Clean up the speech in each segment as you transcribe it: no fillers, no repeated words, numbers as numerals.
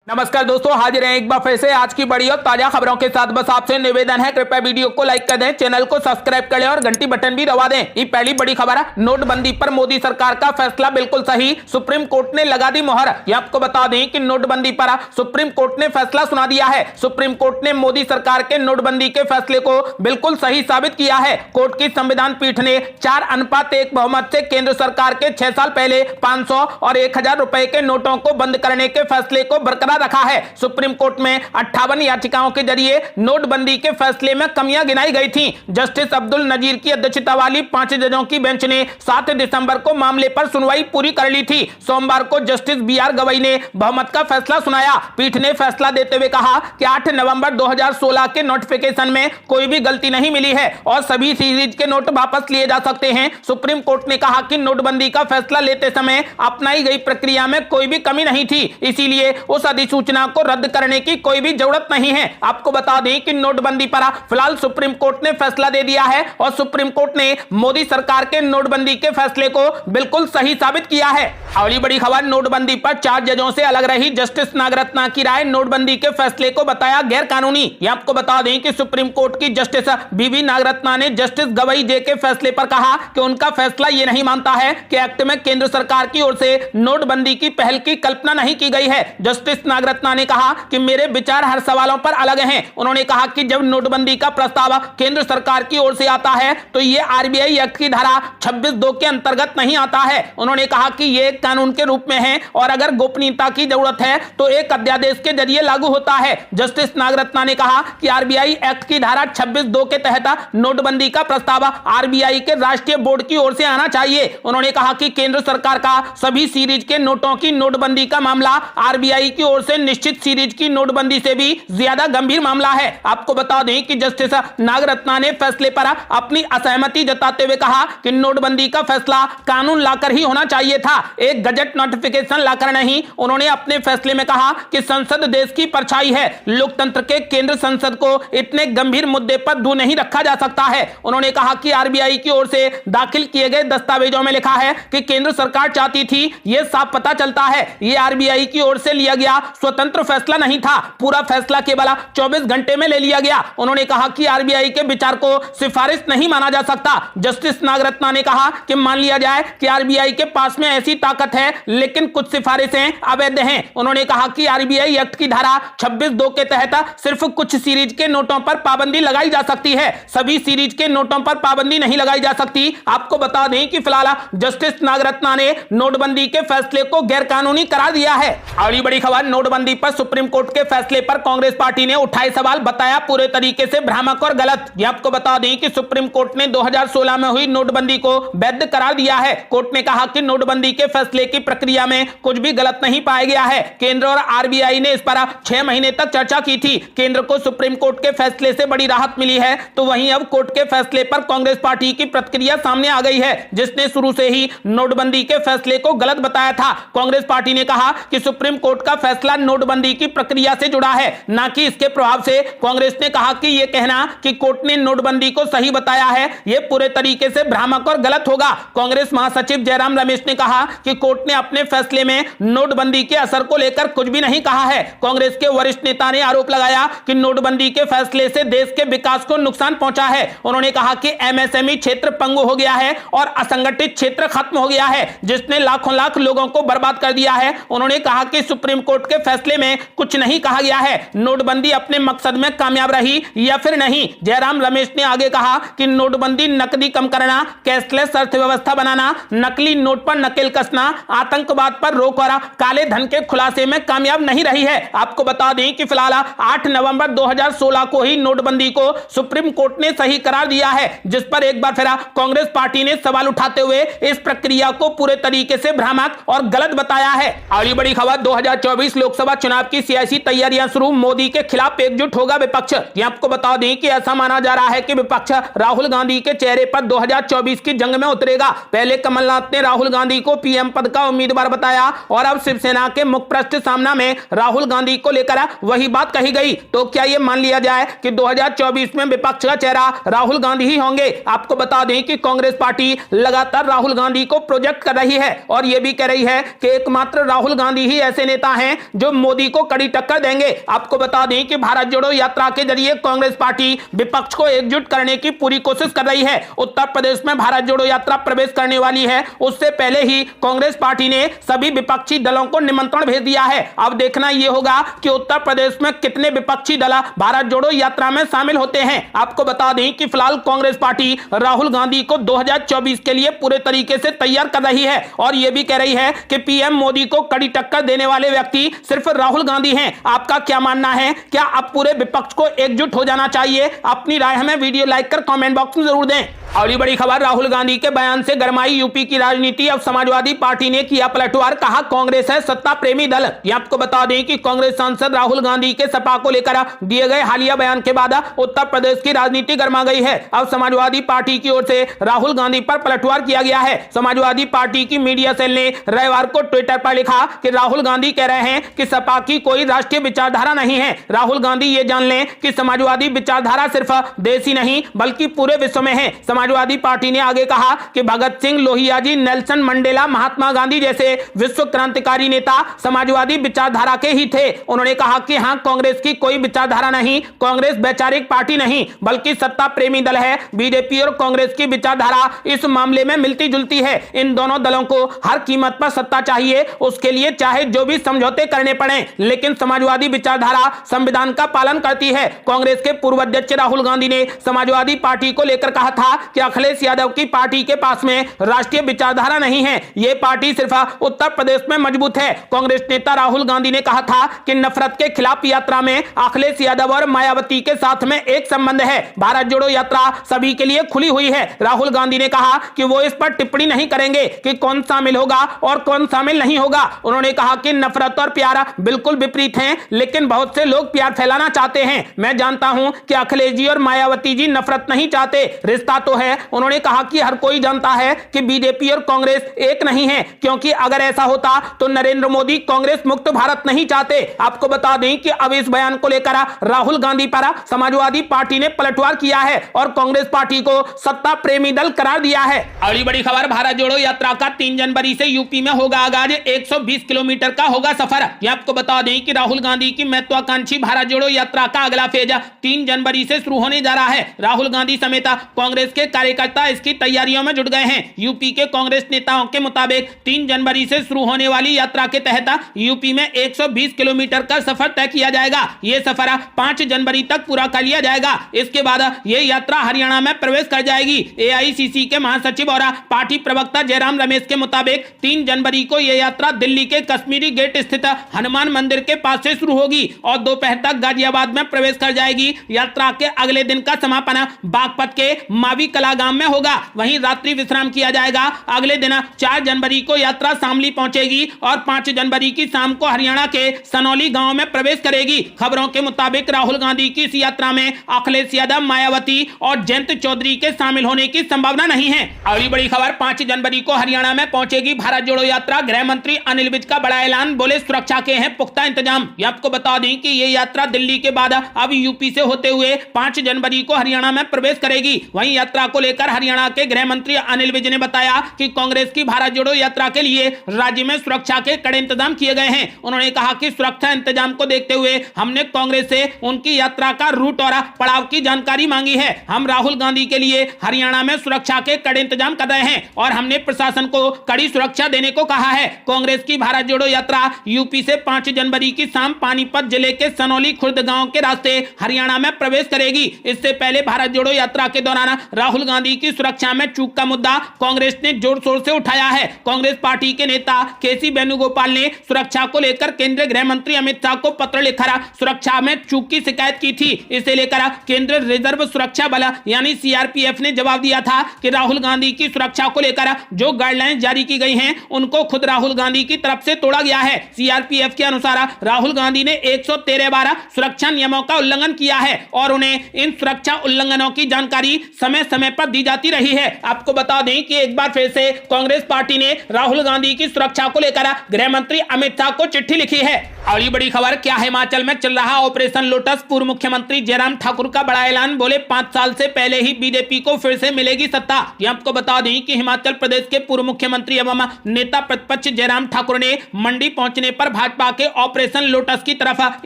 नमस्कार दोस्तों, हाजिर हैं एक बार फिर से आज की बड़ी और ताजा खबरों के साथ। बस आपसे निवेदन है, कृपया वीडियो को लाइक कर दें, चैनल को सब्सक्राइब कर लें और घंटी बटन भी दबा दें। ये पहली बड़ी खबर है, नोटबंदी पर मोदी सरकार का फैसला बिल्कुल सही, सुप्रीम कोर्ट ने लगा दी मोहर। ये आपको बता दें कि नोटबंदी पर सुप्रीम कोर्ट ने फैसला सुना दिया है। सुप्रीम कोर्ट ने मोदी सरकार के नोटबंदी के फैसले को बिल्कुल सही साबित किया है। कोर्ट की संविधान पीठ ने 4:1 बहुमत से केंद्र सरकार के 6 साल पहले 500 और 1000 रुपए के नोटों को बंद करने के फैसले को बरकरार रखा है। सुप्रीम कोर्ट में 58 याचिकाओं के जरिए नोटबंदी के फैसले में कमियां गिनाई गई थीं। जस्टिस अब्दुल नजीर की अध्यक्षता वाली 5 जजों की बेंच ने 7 दिसंबर को मामले पर सुनवाई पूरी कर ली थी। सोमवार को जस्टिस BR गवई ने बहुमत का फैसला सुनाया। पीठ ने फैसला देते हुए कहा कि 8 नवंबर 2016 के नोटिफिकेशन में कोई भी गलती नहीं मिली है और सभी सीरीज के नोट वापस लिए जा सकते हैं। सुप्रीम कोर्ट ने कहा कि नोटबंदी का फैसला लेते समय अपनाई गई प्रक्रिया में कोई भी कमी नहीं थी, इसीलिए उस अधिसूचना को रद्द करने की कोई भी जरूरत नहीं है। आपको बता दें कि नोटबंदी पर फिलहाल सुप्रीम कोर्ट ने फैसला दे दिया है और सुप्रीम कोर्ट ने मोदी सरकार के नोटबंदी के फैसले को बिल्कुल सही साबित किया है। अगली बड़ी खबर, नोटबंदी पर 4 जजों से अलग रही जस्टिस नागरत्ना की राय, नोटबंदी के फैसले को बताया गैर कानूनी। यह आपको बता दें कि सुप्रीम कोर्ट की जस्टिस BV नागरत्ना ने जस्टिस गवई जे के फैसले पर कहा कि उनका फैसला यह नहीं मानता है कि एक्ट में केंद्र सरकार की ओर से नोटबंदी की पहल की कल्पना नहीं की गई है। जस्टिस नागरत्ना ने कहा कि मेरे विचार हर सवालों पर अलग हैं। उन्होंने कहा कि जब नोटबंदी का प्रस्ताव केंद्र सरकार की ओर से आता है तो यह RBI एक्ट की धारा 26(2) के अंतर्गत नहीं आता है। उन्होंने कहा कि यह एक कानून के रूप में है और अगर गोपनीयता की जरूरत है तो एक अध्यादेश के जरिए लागू होता है। जस्टिस नागरत्ना ने कहा कि RBI एक्ट की धारा 26(2) के तहत नोटबंदी का प्रस्ताव RBI के राष्ट्रीय बोर्ड की ओर से आना चाहिए। उन्होंने कहा कि केंद्र सरकार का सभी सीरीज के नोटों की नोटबंदी का मामला RBI की ओर से निश्चित सीरीज की नोटबंदी से भी ज्यादा गंभीर मामला है। आपको बता दें कि जस्टिस नागरत्ना ने फैसले पर अपनी असहमति जताते हुए कहा कि नोटबंदी का फैसला कानून लाकर ही होना चाहिए था, एक गजट नोटिफिकेशन लाकर नहीं। उन्होंने अपने फैसले में कहा कि संसद देश की परछाई है, लोकतंत्र के केंद्र संसद को इतने गंभीर मुद्दे पर दूर नहीं रखा जा सकता है। उन्होंने कहा कि RBI की ओर से दाखिल किए गए दस्तावेजों में लिखा है कि केंद्र सरकार चाहती थी, यह साफ पता चलता है यह RBI की ओर से लिया गया स्वतंत्र फैसला नहीं था, पूरा फैसला केवल 24 घंटे में ले लिया गया। उन्होंने कहा कि RBI के विचार को सिफारिश नहीं माना जा सकता। जस्टिस नागरत्ना ने कहा कि मान लिया जाए कि RBI के पास में ऐसी ताकत है लेकिन कुछ सिफारिशें अवैध हैं। उन्होंने कहा कि RBI एक्ट की धारा 26(2) के तहत सिर्फ कुछ सीरीज के नोटों पर पाबंदी लगाई जा सकती है, सभी सीरीज के नोटों पर पाबंदी नहीं लगाई जा सकती। आपको बता दें कि फिलहाल जस्टिस नागरत्ना ने नोटबंदी के फैसले को गैरकानूनी करार दिया है। अगली बड़ी खबर, नोटबंदी पर सुप्रीम कोर्ट के फैसले पर कांग्रेस पार्टी ने उठाए सवाल, बताया पूरे तरीके से भ्रामक और गलत। यह आपको बता दें कि सुप्रीम कोर्ट ने 2016 में हुई नोटबंदी को वैध करार दिया है। कोर्ट ने कहा कि नोटबंदी के फैसले की प्रक्रिया में कुछ भी गलत नहीं पाया गया है। केंद्र और RBI ने इस पर 6 महीने तक चर्चा की थी। केंद्र को सुप्रीम कोर्ट के फैसले से बड़ी राहत मिली है, तो वहीं अब कोर्ट के फैसले पर कांग्रेस पार्टी की प्रतिक्रिया सामने आ गई है, जिसने शुरू से ही नोटबंदी के फैसले को गलत बताया था। कांग्रेस पार्टी ने कहा कि सुप्रीम कोर्ट का फैसला नोटबंदी की प्रक्रिया से जुड़ा है, ना कि इसके प्रभाव से। कांग्रेस ने कहा कि यह कहना कि कोर्ट ने नोटबंदी को सही बताया है, यह पूरे तरीके से भ्रामक और गलत होगा। कांग्रेस महासचिव जयराम रमेश ने कहा कि कोर्ट ने अपने फैसले में नोटबंदी के असर को लेकर कुछ भी नहीं कहा है। कांग्रेस के वरिष्ठ नेता ने आरोप लगाया कि नोटबंदी के फैसले से देश के विकास को नुकसान पहुंचा है। उन्होंने कहा कि MSME क्षेत्र पंगु हो गया है और असंगठित क्षेत्र खत्म हो गया है, जिसने लाखों लाख लोगों को बर्बाद कर दिया है। उन्होंने कहा कि सुप्रीम कोर्ट के फैसले में कुछ नहीं कहा गया है, नोटबंदी अपने मकसद में कामयाब रही या फिर नहीं। जयराम रमेश ने आगे कहा कि नोटबंदी नकदी कम करना, कैशलेस अर्थव्यवस्था बनाना, नकली नोट पर नकेल कसना, आतंकवाद पर रोक और काले धन के खुलासे में कामयाब नहीं रही है। आपको बता दें कि फिलहाल 8 नवंबर 2016 को ही नोटबंदी को सुप्रीम कोर्ट ने सही करार दिया है, जिस पर एक बार फिर कांग्रेस पार्टी ने सवाल उठाते हुए इस प्रक्रिया को पूरे तरीके से भ्रामक और गलत बताया है। अगली बड़ी खबर, 2024 लोकसभा चुनाव की सियासी तैयारियां शुरू, मोदी के खिलाफ एकजुट होगा विपक्ष। ये आपको बता दें कि ऐसा माना जा रहा है कि विपक्ष राहुल गांधी के चेहरे पर 2024 की जंग में उतरेगा। पहले कमलनाथ ने राहुल गांधी को PM पद का उम्मीदवार बताया और अब शिवसेना के मुखपृष्ठ सामना में राहुल गांधी को लेकर वही बात कही गई। तो क्या यह मान लिया जाए कि 2024 में विपक्ष का चेहरा राहुल गांधी ही होंगे? आपको बता दें कि कांग्रेस पार्टी लगातार राहुल गांधी को प्रोजेक्ट कर रही है और यह भी कह रही है कि एकमात्र राहुल गांधी ही ऐसे नेता हैं जो मोदी को कड़ी टक्कर देंगे। आपको बता दें कि भारत जोड़ो यात्रा के जरिए कांग्रेस पार्टी विपक्ष को एकजुट करने की पूरी कोशिश कर रही है। उत्तर प्रदेश में भारत जोड़ो यात्रा प्रवेश करने वाली है, उससे पहले ही कांग्रेस पार्टी ने सभी विपक्षी दलों को निमंत्रण भेज दिया है। अब देखना यह होगा कि उत्तर प्रदेश में कितने विपक्षी दल भारत जोड़ो यात्रा में शामिल होते हैं। आपको बता दें कि फिलहाल कांग्रेस पार्टी राहुल गांधी को 2024 के लिए पूरे तरीके से तैयार कर रही है और यह भी कह रही है कि पीएम मोदी को कड़ी टक्कर देने वाले व्यक्ति सिर्फ राहुल गांधी हैं। आपका क्या मानना है? क्या अब पूरे विपक्ष को एकजुट हो जाना चाहिए? अपनी राय हमें वीडियो लाइक कर कमेंट बॉक्स में जरूर दें। अगली बड़ी खबर, राहुल गांधी के बयान से गरमाई यूपी की राजनीति। अब समाजवादी पार्टी ने किया पलटवार, कहा कांग्रेस है सत्ता प्रेमी दल। ये आपको बता दें कि कांग्रेस सांसद राहुल गांधी के सपा को लेकर दिए गए हालिया बयान के बाद उत्तर प्रदेश की राजनीति गर्मा गई है। अब समाजवादी पार्टी की ओर से राहुल गांधी पर पलटवार किया गया है। समाजवादी पार्टी की मीडिया सेल ने रविवार को ट्विटर पर लिखा कि राहुल गांधी कह रहे हैं कि सपा की कोई राष्ट्रीय विचारधारा नहीं है। राहुल गांधी ये जान लें कि समाजवादी विचारधारा सिर्फ देश ही नहीं बल्कि पूरे विश्व में है। समाजवादी पार्टी ने आगे कहा कि भगत सिंह, लोहिया जी, नेल्सन मंडेला, महात्मा गांधी जैसे विश्व क्रांतिकारी नेता समाजवादी विचारधारा के ही थे। उन्होंने कहा कि हां, कांग्रेस की कोई विचारधारा नहीं, कांग्रेस वैचारिक पार्टी नहीं बल्कि सत्ता प्रेमी दल है। बीजेपी और कांग्रेस की विचारधारा इस मामले में मिलती जुलती है। इन दोनों दलों को हर कीमत पर सत्ता चाहिए, उसके लिए चाहे जो भी समझौते करने पड़े, लेकिन समाजवादी विचारधारा संविधान का पालन करती है। कांग्रेस के पूर्व अध्यक्ष राहुल गांधी ने समाजवादी पार्टी को लेकर कहा था कि अखिलेश यादव की पार्टी के पास में राष्ट्रीय विचारधारा नहीं है, यह पार्टी सिर्फ उत्तर प्रदेश में मजबूत है। कांग्रेस नेता राहुल गांधी ने कहा था कि नफरत के खिलाफ यात्रा में अखिलेश यादव और मायावती के साथ में एक संबंध है। भारत जोड़ो यात्रा सभी के लिए खुली हुई है। राहुल गांधी ने कहा कि वो इस पर टिप्पणी नहीं करेंगे कि कौन शामिल होगा और कौन शामिल नहीं होगा। उन्होंने कहा कि नफरत और प्यार बिल्कुल विपरीत हैं, लेकिन बहुत से लोग प्यार फैलाना चाहते हैं। मैं जानता हूं कि अखिलेश जी और मायावती जी नफरत नहीं चाहते, रिश्ता तो है। उन्होंने कहा कि हर कोई जानता है कि बीजेपी और कांग्रेस एक नहीं है, क्योंकि अगर ऐसा होता तो नरेंद्र मोदी कांग्रेस मुक्त भारत नहीं चाहते। आपको बता दें कि अब इस बयान को लेकर राहुल गांधी पर समाजवादी पार्टी ने पलटवार किया है और कांग्रेस पार्टी को सत्ता प्रेमी दल करार दिया है। अगली बड़ी खबर, भारत जोड़ो यात्रा का 3 जनवरी से यूपी में होगा आगाज। 120 किलोमीटर का होगा सफर। यह आपको बता दें कि राहुल गांधी की महत्वाकांक्षी भारत जोड़ो यात्रा का अगला फेज 3 जनवरी से शुरू होने जा रहा है। राहुल गांधी समेत कांग्रेस के कार्यकर्ता इसकी तैयारियों में जुट गए हैं। यूपी के कांग्रेस नेताओं के मुताबिक 3 जनवरी से शुरू होने वाली यात्रा के तहत यूपी में 120 किलोमीटर का सफर तय किया जाएगा। यह सफर 5 जनवरी तक पूरा कर लिया जाएगा। इसके बाद यह यात्रा हरियाणा में प्रवेश कर जाएगी। एआईसीसी के महासचिव और पार्टी प्रवक्ता जयराम रमेश के मुताबिक 3 जनवरी को यह यात्रा दिल्ली के कश्मीरी गेट स्थित हनुमान मंदिर के पास से शुरू होगी और दोपहर तक गाजियाबाद में प्रवेश कर जाएगी। यात्रा के अगले दिन का समापन बागपत के मावी कला गांव में होगा, वहीं रात्रि विश्राम किया जाएगा। अगले दिन 4 जनवरी को यात्रा शामली पहुंचेगी और 5 जनवरी की शाम को हरियाणा के सनौली गांव में प्रवेश करेगी। खबरों के मुताबिक राहुल गांधी की इस यात्रा में अखिलेश यादव, मायावती और जयंत चौधरी के शामिल होने की संभावना नहीं है। अगली बड़ी खबर, 5 जनवरी को हरियाणा में पहुंचेगी भारत जोड़ो यात्रा। गृह मंत्री अनिल विज का बड़ा ऐलान, बोले सुरक्षा के हैं पुख्ता इंतजाम। ये आपको बता दें कि ये यात्रा दिल्ली के बाद अब यूपी से होते हुए 5 जनवरी को हरियाणा में प्रवेश करेगी। वहीं यात्रा को लेकर हरियाणा के गृह मंत्री अनिल विज ने बताया कि कांग्रेस की भारत जोड़ो यात्रा के लिए राज्य में सुरक्षा के कड़े इंतजाम किए गए हैं। उन्होंने कहा कि सुरक्षा इंतजाम को देखते हुए हमने कांग्रेस से उनकी यात्रा का रूट और पड़ाव की जानकारी मांगी है। हम राहुल गांधी के लिए हरियाणा में सुरक्षा के कड़े इंतजाम कर रहे हैं और हमने प्रशासन को कड़ी सुरक्षा देने को कहा है। कांग्रेस की भारत जोड़ो यात्रा यूपी से 5 जनवरी की शाम पानीपत जिले के सनौली खुर्द गांव के रास्ते हरियाणा में प्रवेश करेगी। इससे पहले भारत जोड़ो यात्रा के दौरान राहुल गांधी की सुरक्षा में चूक का मुद्दा कांग्रेस ने जोर शोर से उठाया है। कांग्रेस पार्टी के नेता केसी वेणुगोपाल ने सुरक्षा को लेकर केंद्रीय गृह मंत्री अमित शाह को पत्र लिखकर सुरक्षा में चूक की शिकायत की थी। इसे लेकर केंद्रीय रिजर्व सुरक्षा बल यानी सीआरपीएफ ने जवाब दिया था कि राहुल गांधी की सुरक्षा को लेकर जो गाइडलाइंस जारी की गई हैं उनको खुद राहुल गांधी की तरफ से तोड़ा गया है। सीआरपीएफ के अनुसार राहुल गांधी ने 113 बार सुरक्षा नियमों का उल्लंघन किया है और उन्हें इन सुरक्षा उल्लंघनों की जानकारी समय समय पर दी जाती रही है। आपको बता दें कि एक बार फिर से कांग्रेस पार्टी ने राहुल गांधी की सुरक्षा को लेकर गृह मंत्री अमित शाह को चिट्ठी लिखी है। अगली बड़ी खबर, क्या हिमाचल में चल रहा ऑपरेशन लोटस? पूर्व मुख्यमंत्री जयराम ठाकुर का बड़ा ऐलान, बोले 5 साल से पहले ही बीजेपी को फिर से मिलेगी सत्ता। ये आपको बता दें कि हिमाचल प्रदेश के पूर्व मुख्यमंत्री एवं नेता प्रतिपक्ष जयराम ठाकुर ने मंडी पहुंचने पर भाजपा के ऑपरेशन लोटस की तरफ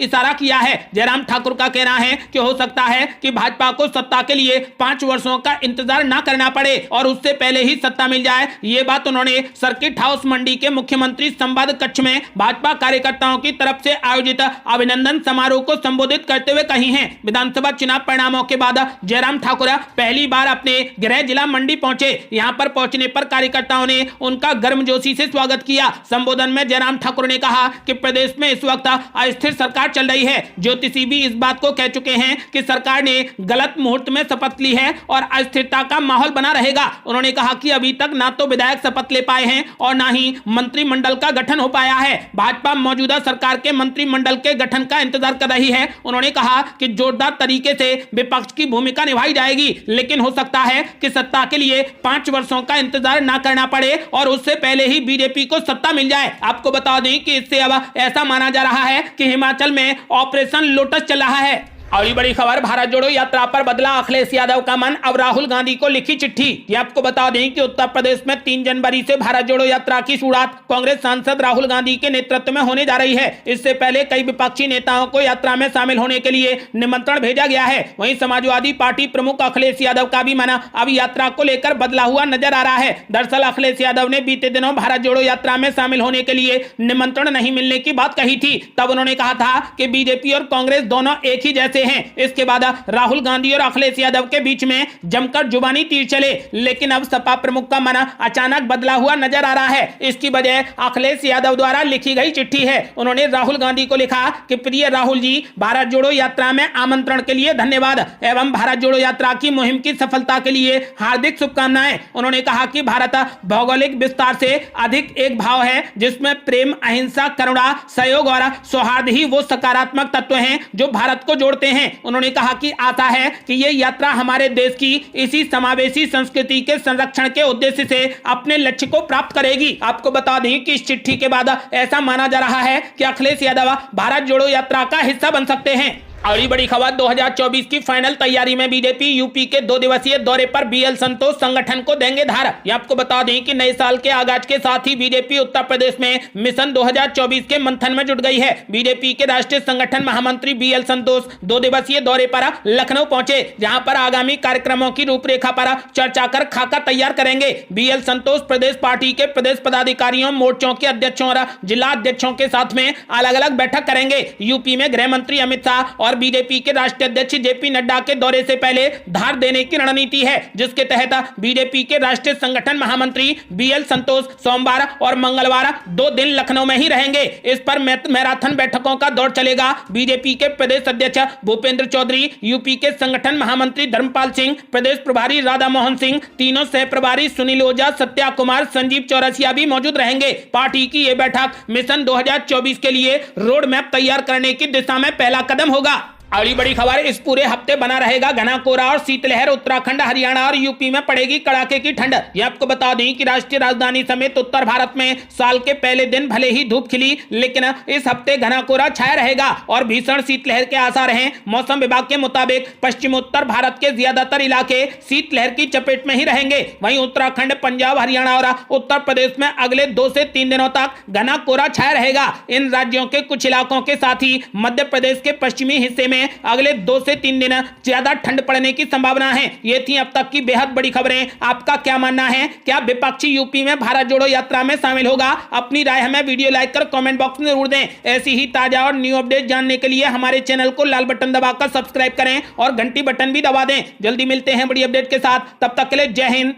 इशारा किया है। जयराम ठाकुर का कहना है कि हो सकता है कि भाजपा को सत्ता के लिए 5 वर्षों का इंतजार न करना पड़े और उससे पहले ही सत्ता मिल जाए। ये बात उन्होंने सर्किट हाउस मंडी के मुख्यमंत्री संवाद कक्ष में भाजपा कार्यकर्ताओं की तरफ से आयोजित अभिनंदन समारोह को संबोधित करते हुए कही हैं। विधानसभा चुनाव परिणामों के बाद जयराम ठाकुर पहली बार अपने गृह जिला मंडी पहुंचे। यहां पर पहुंचने पर कार्यकर्ताओं ने उनका गर्मजोशी से स्वागत किया। संबोधन में जयराम ठाकुर ने कहा कि प्रदेश में इस वक्त अस्थिर सरकार चल रही है। ज्योतिषी भी इस बात को कह चुके हैं कि सरकार ने गलत मुहूर्त में शपथ ली है और अस्थिरता का माहौल बना रहेगा। उन्होंने कहा कि अभी तक ना तो विधायक शपथ ले पाए हैं और ना ही मंत्रिमंडल का गठन हो पाया है। भाजपा मौजूदा सरकार के मंत्रिमंडल के गठन का इंतजार कर रही है। उन्होंने कहा कि जोरदार तरीके से विपक्ष की भूमिका निभाई जाएगी, लेकिन हो सकता है कि सत्ता के लिए 5 वर्षों का इंतजार ना करना पड़े और उससे पहले ही बीजेपी को सत्ता मिल जाए। आपको बता दें कि इससे अब ऐसा माना जा रहा है कि हिमाचल में ऑपरेशन लोटस चल रहा है। अगली बड़ी खबर, भारत जोड़ो यात्रा पर बदला अखिलेश यादव का मन, अब राहुल गांधी को लिखी चिट्ठी। ये आपको बता दें कि उत्तर प्रदेश में 3 जनवरी से भारत जोड़ो यात्रा की शुरुआत कांग्रेस सांसद राहुल गांधी के नेतृत्व में होने जा रही है। इससे पहले कई विपक्षी नेताओं को यात्रा में शामिल होने के लिए निमंत्रण भेजा गया है। वहीं समाजवादी पार्टी प्रमुख अखिलेश यादव का भी मन अब यात्रा को लेकर बदला हुआ नजर आ रहा है। दरअसल अखिलेश यादव ने बीते दिनों भारत जोड़ो यात्रा में शामिल होने के लिए निमंत्रण नहीं मिलने की बात कही थी। तब उन्होंने कहा था कि बीजेपी और कांग्रेस दोनों एक ही जैसे हैं। इसके बाद राहुल गांधी और अखिलेश यादव के बीच में जमकर जुबानी तीर चले, लेकिन अब सपा प्रमुख का मन अचानक बदला हुआ नजर आ रहा है। इसकी वजह अखिलेश यादव द्वारा लिखी गई चिट्ठी है। उन्होंने राहुल गांधी को लिखा कि प्रिय राहुल जी, भारत जोड़ो यात्रा में आमंत्रण के लिए धन्यवाद एवं भारत जोड़ो यात्रा की मुहिम की सफलता के लिए हार्दिक शुभकामनाएं। उन्होंने कहा कि भारत भौगोलिक विस्तार से अधिक एक भाव है जिसमें प्रेम, अहिंसा, करुणा, सहयोग और सौहार्द ही वो सकारात्मक तत्व हैं जो भारत को जोड़ते हैं। उन्होंने कहा कि आशा है कि यह यात्रा हमारे देश की इसी समावेशी संस्कृति के संरक्षण के उद्देश्य से अपने लक्ष्य को प्राप्त करेगी। आपको बता दें कि इस चिट्ठी के बाद ऐसा माना जा रहा है कि अखिलेश यादव भारत जोड़ो यात्रा का हिस्सा बन सकते हैं। अगली बड़ी खबर, 2024 की फाइनल तैयारी में बीजेपी यूपी के 2 दिवसीय दौरे पर बीएल संतोष संगठन को देंगे धार। ये आपको बता दें कि नए साल के आगाज के साथ ही बीजेपी उत्तर प्रदेश में मिशन 2024 के मंथन में जुट गई है। बीजेपी के राष्ट्रीय संगठन महामंत्री बीएल संतोष 2 दिवसीय दौरे पर लखनऊ पहुंचे, जहां पर आगामी कार्यक्रमों की रूपरेखा पर चर्चा कर खाका तैयार करेंगे। बीएल संतोष प्रदेश पार्टी के प्रदेश पदाधिकारियों, मोर्चों के अध्यक्षों और जिला अध्यक्षों के साथ में अलग अलग बैठक करेंगे। यूपी में गृह मंत्री अमित शाह और बीजेपी के राष्ट्रीय अध्यक्ष जेपी नड्डा के दौरे से पहले धार देने की रणनीति है, जिसके तहत बीजेपी के राष्ट्रीय संगठन महामंत्री बीएल संतोष सोमवार और मंगलवार 2 दिन लखनऊ में ही रहेंगे। इस पर मैराथन बैठकों का दौर चलेगा। बीजेपी के प्रदेश अध्यक्ष भूपेंद्र चौधरी, यूपी के संगठन महामंत्री धर्मपाल सिंह, प्रदेश प्रभारी राधा मोहन सिंह, तीनों सह प्रभारी सुनील ओझा, सत्या कुमार, संजीव चौरसिया भी मौजूद रहेंगे। पार्टी की यह बैठक मिशन 2024 के लिए रोड मैप तैयार करने की दिशा में पहला कदम होगा। अगली बड़ी खबर, इस पूरे हफ्ते बना रहेगा घना कोहरा और शीतलहर। उत्तराखंड, हरियाणा और यूपी में पड़ेगी कड़ाके की ठंड। ये आपको बता दें कि राष्ट्रीय राजधानी समेत उत्तर भारत में साल के पहले दिन भले ही धूप खिली, लेकिन इस हफ्ते घना कोहरा छाया रहेगा और भीषण शीतलहर के आसार हैं। मौसम विभाग के मुताबिक पश्चिमोत्तर भारत के ज्यादातर इलाके शीतलहर की चपेट में ही रहेंगे। वहीं उत्तराखंड, पंजाब, हरियाणा और उत्तर प्रदेश में अगले 2 से 3 दिनों तक घना कोहरा छाया रहेगा। इन राज्यों के कुछ इलाकों के साथ ही मध्य प्रदेश के पश्चिमी हिस्से में अगले 2 से 3 दिन ज्यादा ठंड पड़ने की संभावना है। ये थी अब तक की बेहद बड़ी खबरें। आपका क्या मानना है? क्या विपक्षी यूपी में भारत जोड़ो यात्रा में शामिल होगा? अपनी राय हमें वीडियो लाइक कर कमेंट बॉक्स में जरूर दें। ऐसी ही ताजा और न्यू अपडेट जानने के लिए हमारे चैनल को लाल बटन दबाकर सब्सक्राइब करें और घंटी बटन भी दबा दें। जल्दी मिलते हैं बड़ी अपडेट के साथ, तब तक के लिए जय हिंद।